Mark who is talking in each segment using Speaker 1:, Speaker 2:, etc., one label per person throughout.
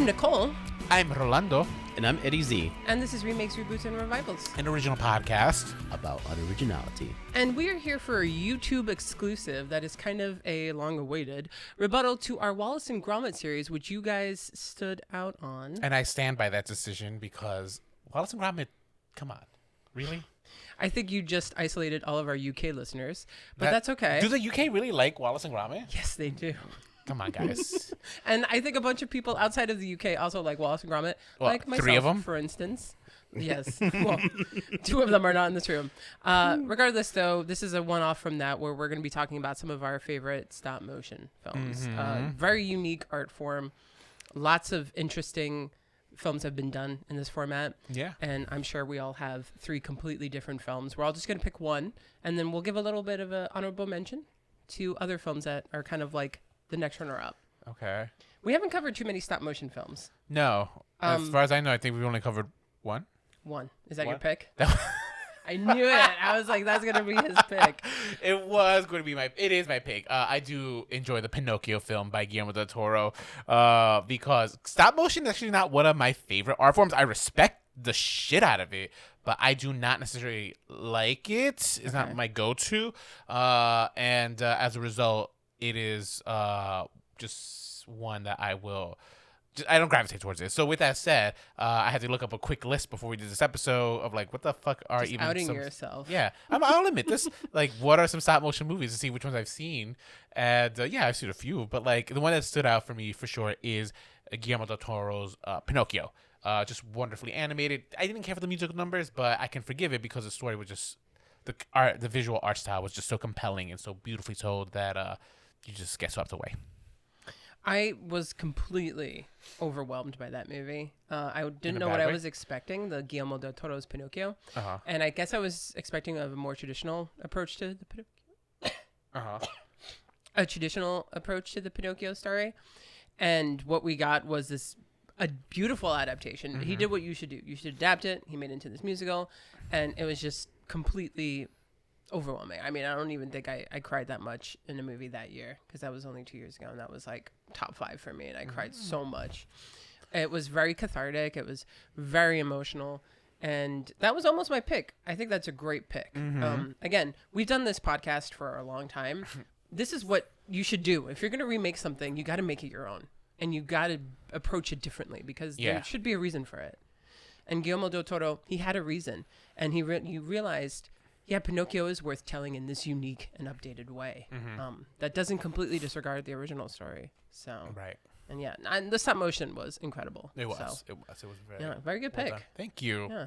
Speaker 1: I'm Nicole.
Speaker 2: I'm Rolando.
Speaker 3: And I'm Eddie Z.
Speaker 1: And this is Remakes, Reboots, and Revivals.
Speaker 2: An original podcast
Speaker 3: about unoriginality.
Speaker 1: And we are here for a YouTube exclusive that is kind of a long-awaited rebuttal to our Wallace and Gromit series, which you guys stood out on.
Speaker 2: And I stand by that decision because Wallace and Gromit, come on. Really?
Speaker 1: I think you just isolated all of our UK listeners, but that's okay.
Speaker 2: Do the UK really like Wallace and Gromit?
Speaker 1: Yes, they do.
Speaker 2: Come on, guys.
Speaker 1: And I think a bunch of people outside of the UK also like Wallace and Gromit,
Speaker 2: Well,
Speaker 1: like myself,
Speaker 2: 3 of them?
Speaker 1: for instance. Yes. Well, 2 of them are not in this room. Regardless, though, this is a one-off from that where we're going to be talking about some of our favorite stop-motion films. Very unique art form. Lots of interesting films have been done in this format.
Speaker 2: Yeah.
Speaker 1: And I'm sure we all have 3 completely different films. We're all just going to pick one, and then we'll give a little bit of an honorable mention to other films that are kind of like the next runner-up.
Speaker 2: Okay.
Speaker 1: We haven't covered too many stop-motion films.
Speaker 2: No. As far as I know, I think we've only covered one.
Speaker 1: One. Is that your
Speaker 2: One.
Speaker 1: pick? I knew it. I was like, that's going to be his pick.
Speaker 2: It was going to be it is my pick. I do enjoy the Pinocchio film by Guillermo del Toro because stop motion is actually not one of my favorite art forms. I respect the shit out of it, but I do not necessarily like it. It's not my go-to. And as a result, it is just one that I don't gravitate towards it. So with that said, I had to look up a quick list before we did this episode of like, what the fuck are
Speaker 1: Just
Speaker 2: even
Speaker 1: outing
Speaker 2: some...
Speaker 1: yourself.
Speaker 2: Yeah, I'll admit this. Like, what are some stop motion movies to see which ones I've seen? And yeah, I've seen a few, but like the one that stood out for me for sure is Guillermo del Toro's Pinocchio. Just wonderfully animated. I didn't care for the musical numbers, but I can forgive it because the story was just the visual art style was just so compelling and so beautifully told that you just get swept away.
Speaker 1: I was completely overwhelmed by that movie. I didn't know what
Speaker 2: bad
Speaker 1: I
Speaker 2: way?
Speaker 1: was expecting, the Guillermo del Toro's Pinocchio.
Speaker 2: Uh-huh.
Speaker 1: And I guess I was expecting a more traditional approach to the Pinocchio.
Speaker 2: Uh-huh.
Speaker 1: A traditional approach to the Pinocchio story. And what we got was a beautiful adaptation. He did what you should do. You should adapt it. He made it into this musical. And it was just completely overwhelming. I mean, I don't even think I cried that much in a movie that year because that was only 2 years ago, and that was like top 5 for me, and I cried so much. It was very cathartic. It was very emotional, and that was almost my pick. I think that's a great pick. Again, we've done this podcast for a long time. This is what you should do. If you're going to remake something, you got to make it your own, and you got to approach it differently because there should be a reason for it. And Guillermo del Toro, he had a reason, and he realized, yeah, Pinocchio is worth telling in this unique and updated way. That doesn't completely disregard the original story. So
Speaker 2: Right.
Speaker 1: And yeah, and the stop motion was incredible.
Speaker 2: It was.
Speaker 1: So,
Speaker 2: It was
Speaker 1: very good
Speaker 2: well
Speaker 1: pick.
Speaker 2: done. Thank you.
Speaker 1: Yeah,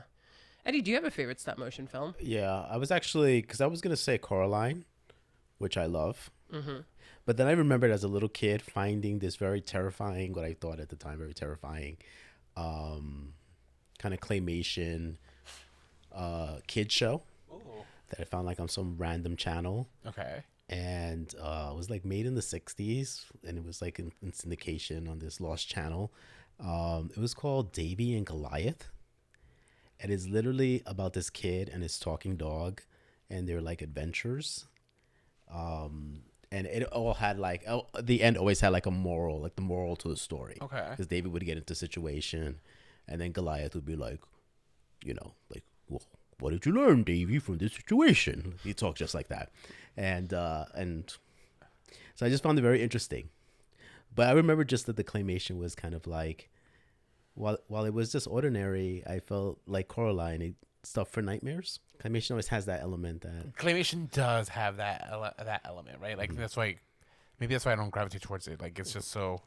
Speaker 1: Eddie, do you have a favorite stop motion film?
Speaker 3: Yeah, I was actually, because I was going to say Coraline, which I love. But then I remembered as a little kid finding this very terrifying, what I thought at the time, very terrifying, kind of claymation kid show that I found like on some random channel.
Speaker 2: Okay.
Speaker 3: And it was like made in the 60s, and it was like in syndication on this lost channel. It was called Davy and Goliath. And it's literally about this kid and his talking dog and their like adventures. And it all had like, the end always had like a moral, like the moral to the story.
Speaker 2: Okay.
Speaker 3: Because David would get into a situation, and then Goliath would be like, like, well, what did you learn, Davy, from this situation? He talked just like that. And so I just found it very interesting. But I remember just that the claymation was kind of like, while it was just ordinary, I felt like Coraline, stuff for nightmares. Claymation always has that element that...
Speaker 2: Claymation does have that element, right? Like, maybe that's why I don't gravitate towards it. Like, it's just so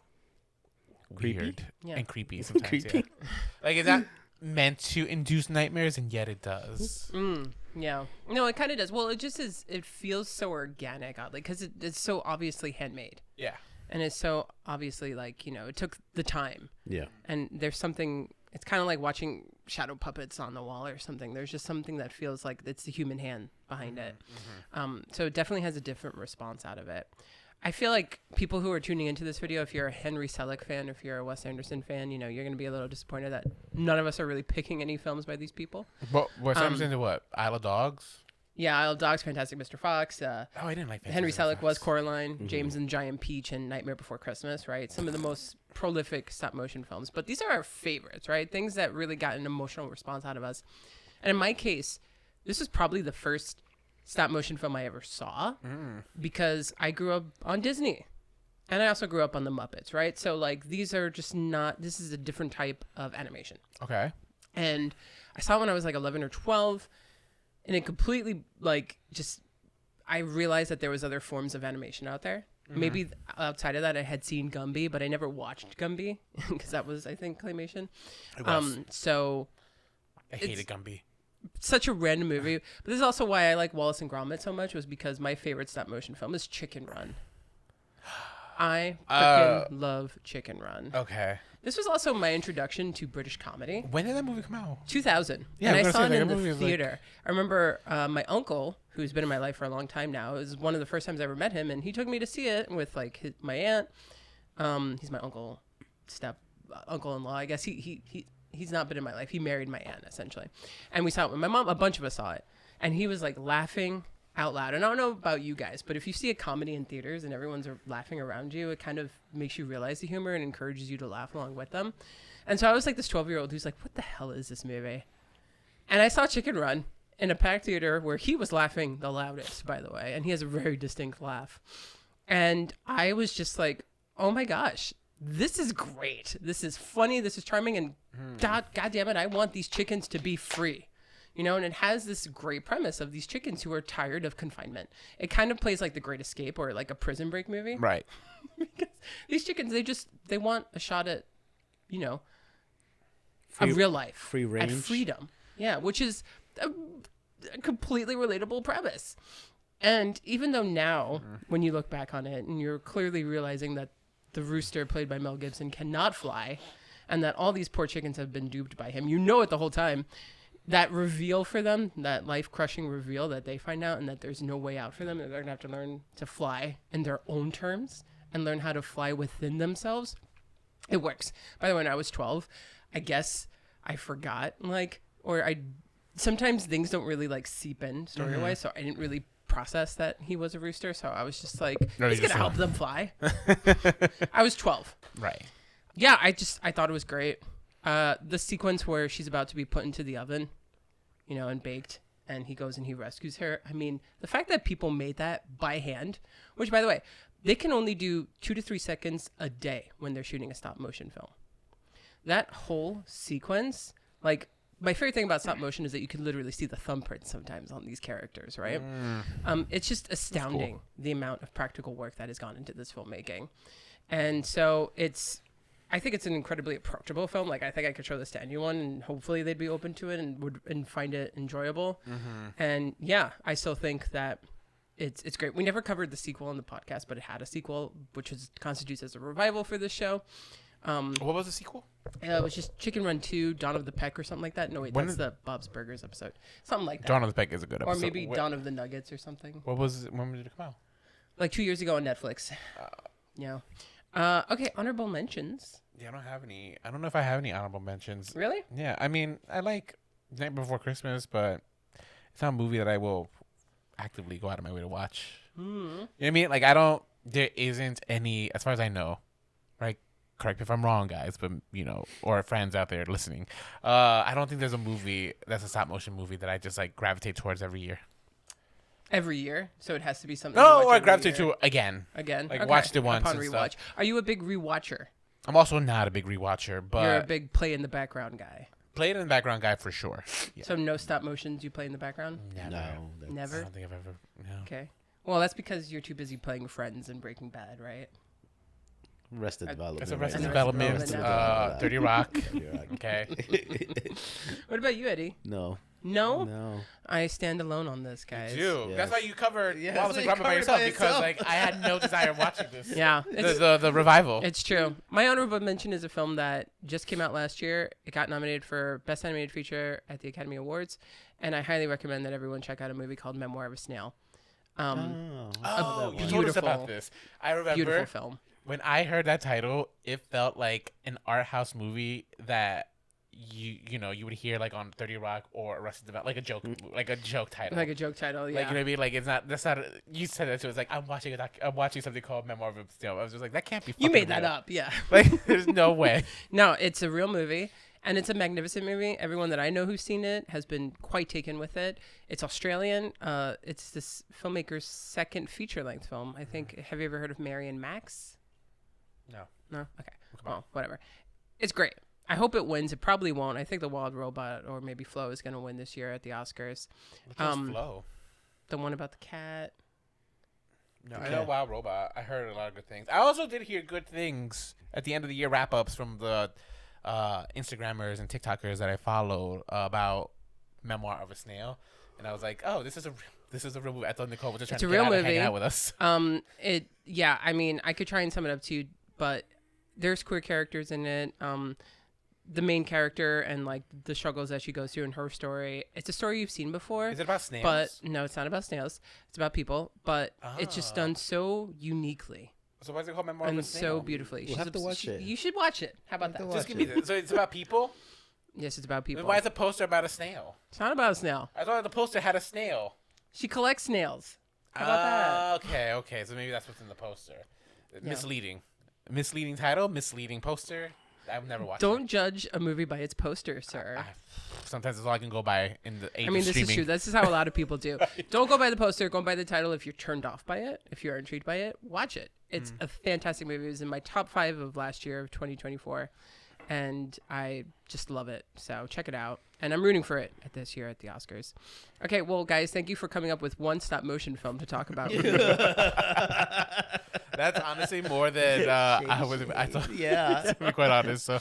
Speaker 3: Creepy?
Speaker 2: weird and creepy
Speaker 3: It's
Speaker 2: sometimes.
Speaker 3: creepy.
Speaker 2: Yeah. Like, it's not meant to induce nightmares, and yet it does.
Speaker 1: Yeah. No, it kind of does. Well, it just is. It feels so organic, oddly, because it's so obviously handmade.
Speaker 2: Yeah.
Speaker 1: And it's so obviously like, it took the time.
Speaker 3: Yeah.
Speaker 1: And there's something, it's kind of like watching shadow puppets on the wall or something. There's just something that feels like it's the human hand behind it. So it definitely has a different response out of it. I feel like people who are tuning into this video, if you're a Henry Selick fan, if you're a Wes Anderson fan, you're going to be a little disappointed that none of us are really picking any films by these people.
Speaker 2: But what's into what? Isle of Dogs?
Speaker 1: Yeah, Isle of Dogs, Fantastic Mr. Fox.
Speaker 2: I didn't like
Speaker 1: Henry
Speaker 2: Fantastic
Speaker 1: Selick
Speaker 2: Fox.
Speaker 1: was Coraline, James and Giant Peach, and Nightmare Before Christmas, right? Some of the most prolific stop motion films, but these are our favorites, right? Things that really got an emotional response out of us. And in my case, this was probably the first stop motion film I ever saw because I grew up on Disney. And I also grew up on the Muppets, right? So like these are just not, this is a different type of animation.
Speaker 2: Okay.
Speaker 1: And I saw it when I was like 11 or 12, and it completely like just, I realized that there was other forms of animation out there. Maybe outside of that, I had seen Gumby, but I never watched Gumby because that was, I think, claymation.
Speaker 2: It was.
Speaker 1: So
Speaker 2: I hated Gumby.
Speaker 1: such a random movie. But this is also why I like Wallace and Gromit so much, was because my favorite stop motion film is Chicken Run. I freaking love Chicken Run.
Speaker 2: Okay.
Speaker 1: This was also my introduction to British comedy.
Speaker 2: When did that movie come out?
Speaker 1: 2000.
Speaker 2: Yeah,
Speaker 1: and
Speaker 2: I was
Speaker 1: I saw
Speaker 2: gonna
Speaker 1: it
Speaker 2: say,
Speaker 1: in
Speaker 2: that
Speaker 1: the
Speaker 2: movie was
Speaker 1: theater. I remember my uncle, who's been in my life for a long time now, it was one of the first times I ever met him, and he took me to see it with like my aunt. He's my uncle-in-law. I guess he's not been in my life. He married my aunt essentially, and we saw it with my mom. A bunch of us saw it, and he was like laughing out loud. And I don't know about you guys, but if you see a comedy in theaters and everyone's laughing around you, it kind of makes you realize the humor and encourages you to laugh along with them. And so I was like this 12-year-old who's like, what the hell is this movie? And I saw Chicken Run in a packed theater where he was laughing the loudest, by the way, and he has a very distinct laugh. And I was just like, oh my gosh, this is great. This is funny. This is charming. And God damn it, I want these chickens to be free. You know, and it has this great premise of these chickens who are tired of confinement. It kind of plays like The Great Escape or like a Prison Break movie.
Speaker 2: Right.
Speaker 1: Because these chickens, they want a shot at, you know, a real life.
Speaker 3: Free range.
Speaker 1: At freedom. Yeah, which is a completely relatable premise. And even though now, when you look back on it and you're clearly realizing that the rooster played by Mel Gibson cannot fly and that all these poor chickens have been duped by him, you know it the whole time. That reveal for them, that life-crushing reveal that they find out and that there's no way out for them, that they're going to have to learn to fly in their own terms and learn how to fly within themselves, it works. By the way, when I was 12, I guess I forgot, sometimes things don't really, seep in story-wise, so I didn't really process that he was a rooster, so I was just like, he's going to help them fly. I was 12.
Speaker 2: Right.
Speaker 1: Yeah, I thought it was great. The sequence where she's about to be put into the oven, you know, and baked, and he goes and he rescues her. I mean, the fact that people made that by hand, which, by the way, they can only do 2 to 3 seconds a day when they're shooting a stop motion film. That whole sequence, my favorite thing about stop motion is that you can literally see the thumbprints sometimes on these characters, right? It's just astounding the amount of practical work that has gone into this filmmaking. And so I think it's an incredibly approachable film. I think I could show this to anyone, and hopefully they'd be open to it and find it enjoyable. And yeah, I still think that it's great. We never covered the sequel on the podcast, but it had a sequel, which constitutes as a revival for this show.
Speaker 2: What was the sequel?
Speaker 1: It was just Chicken Run 2, Dawn of the Peck or something like that. No, wait, that's the Bob's Burgers episode. Something like that.
Speaker 2: Dawn of the Peck is a good episode.
Speaker 1: Or maybe Dawn of the Nuggets or something.
Speaker 2: When did it come out?
Speaker 1: 2 years ago on Netflix. Yeah. Okay, honorable mentions.
Speaker 2: Yeah, I don't have any. I don't know if I have any honorable mentions.
Speaker 1: Really?
Speaker 2: Yeah, I mean, I like Night Before Christmas, but it's not a movie that I will actively go out of my way to watch. You know what I mean? There isn't any, as far as I know, right? Correct me if I'm wrong, guys, but, you know, or friends out there listening. I don't think there's a movie that's a stop motion movie that I just gravitate towards every year.
Speaker 1: Every year? So it has to be something.
Speaker 2: No, or I gravitate to again.
Speaker 1: Again?
Speaker 2: Watched it once.
Speaker 1: Upon rewatch. Are you a big rewatcher?
Speaker 2: I'm also not a big rewatcher, but
Speaker 1: You're a big play in the background guy.
Speaker 2: Play it in the background guy for sure. Yeah.
Speaker 1: So no stop motions you play in the background?
Speaker 2: Never.
Speaker 3: No.
Speaker 2: I
Speaker 1: Never?
Speaker 2: don't think I've ever. No.
Speaker 1: Okay. Well, that's because you're too busy playing Friends and Breaking Bad, right?
Speaker 3: Arrested Development.
Speaker 2: It's Arrested
Speaker 1: Arrested
Speaker 2: Development.
Speaker 1: Development.
Speaker 2: 30 Rock.
Speaker 3: 30 Rock.
Speaker 2: Okay.
Speaker 1: What about you, Eddie?
Speaker 3: No.
Speaker 1: No?
Speaker 3: No.
Speaker 1: I stand alone on this, guys.
Speaker 2: You.
Speaker 3: Yes.
Speaker 2: That's why you covered
Speaker 3: Yes,
Speaker 2: Wallace and
Speaker 3: you
Speaker 2: Gromit by
Speaker 3: covered
Speaker 2: yourself,
Speaker 3: by
Speaker 2: because
Speaker 3: yourself.
Speaker 2: I had no desire of watching this.
Speaker 1: Yeah.
Speaker 2: The revival.
Speaker 1: It's true. My honorable mention is a film that just came out last year. It got nominated for Best Animated Feature at the Academy Awards, and I highly recommend that everyone check out a movie called Memoir of a Snail.
Speaker 2: You told us
Speaker 1: Beautiful.
Speaker 2: about this. I remember
Speaker 1: Beautiful film.
Speaker 2: when I heard that title, it felt like an art house movie that you would hear like on 30 Rock or Arrested Development, like a joke title.
Speaker 1: Like a joke title, yeah.
Speaker 2: Like, you know what I mean? Like, that's not. You said that too. It's like I'm watching something called Memoir of a Snail. I was just like, that can't be.
Speaker 1: You made
Speaker 2: real.
Speaker 1: that up, yeah.
Speaker 2: Like, there's no way.
Speaker 1: No, it's a real movie, and it's a magnificent movie. Everyone that I know who's seen it has been quite taken with it. It's Australian. It's this filmmaker's second feature-length film. I think. Have you ever heard of Mary and Max?
Speaker 2: No.
Speaker 1: No. Okay. Well, whatever. It's great. I hope it wins. It probably won't. I think The Wild Robot or maybe Flo is going to win this year at the Oscars.
Speaker 2: Which one's Flo?
Speaker 1: The one about the cat.
Speaker 2: No, I know Wild Robot. I heard a lot of good things. I also did hear good things at the end of the year wrap-ups from the Instagrammers and TikTokers that I followed about Memoir of a Snail, and I was like, oh, this is a real movie. I thought Nicole was just trying to get out and hang out with us.
Speaker 1: Yeah. I mean, I could try and sum it up to you, but there's queer characters in it. The main character and like the struggles that she goes through in her story. It's a story you've seen before.
Speaker 2: Is it about snails?
Speaker 1: But no, it's not about snails. It's about people. But it's just done so uniquely.
Speaker 2: So why is it called Memoir of a Snail?
Speaker 1: And so beautifully.
Speaker 3: We'll have to watch it.
Speaker 1: You should watch it. How about that?
Speaker 2: Just give me this. So it's about people?
Speaker 1: Yes, it's about people.
Speaker 2: Then why is the poster about a snail?
Speaker 1: It's not about a snail.
Speaker 2: I thought the poster had a snail.
Speaker 1: She collects snails. How about that?
Speaker 2: Okay. So maybe that's what's in the poster. Misleading. Misleading title, misleading poster. I've never watched
Speaker 1: Don't judge a movie by its poster, sir.
Speaker 2: Sometimes that's all I can go by in the age of streaming.
Speaker 1: This is true. This is how a lot of people do. Right. Don't go by the poster. Go by the title. If you're turned off by it, if you're intrigued by it, watch it. It's a fantastic movie. It was in my top 5 of last year, of 2024. And I just love it. So check it out. And I'm rooting for it at this year at the Oscars. Okay, well, guys, thank you for coming up with one stop motion film to talk about.
Speaker 2: That's honestly more than I thought.
Speaker 3: Yeah.
Speaker 2: To be quite honest. So.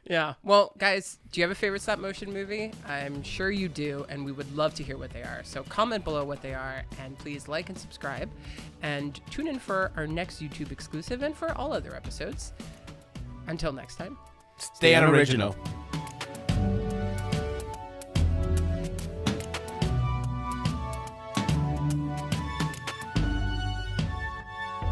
Speaker 1: Yeah. Well, guys, do you have a favorite stop motion movie? I'm sure you do, and we would love to hear what they are. So comment below what they are, and please like and subscribe. And tune in for our next YouTube exclusive and for all other episodes. Until next time.
Speaker 2: Stay unoriginal.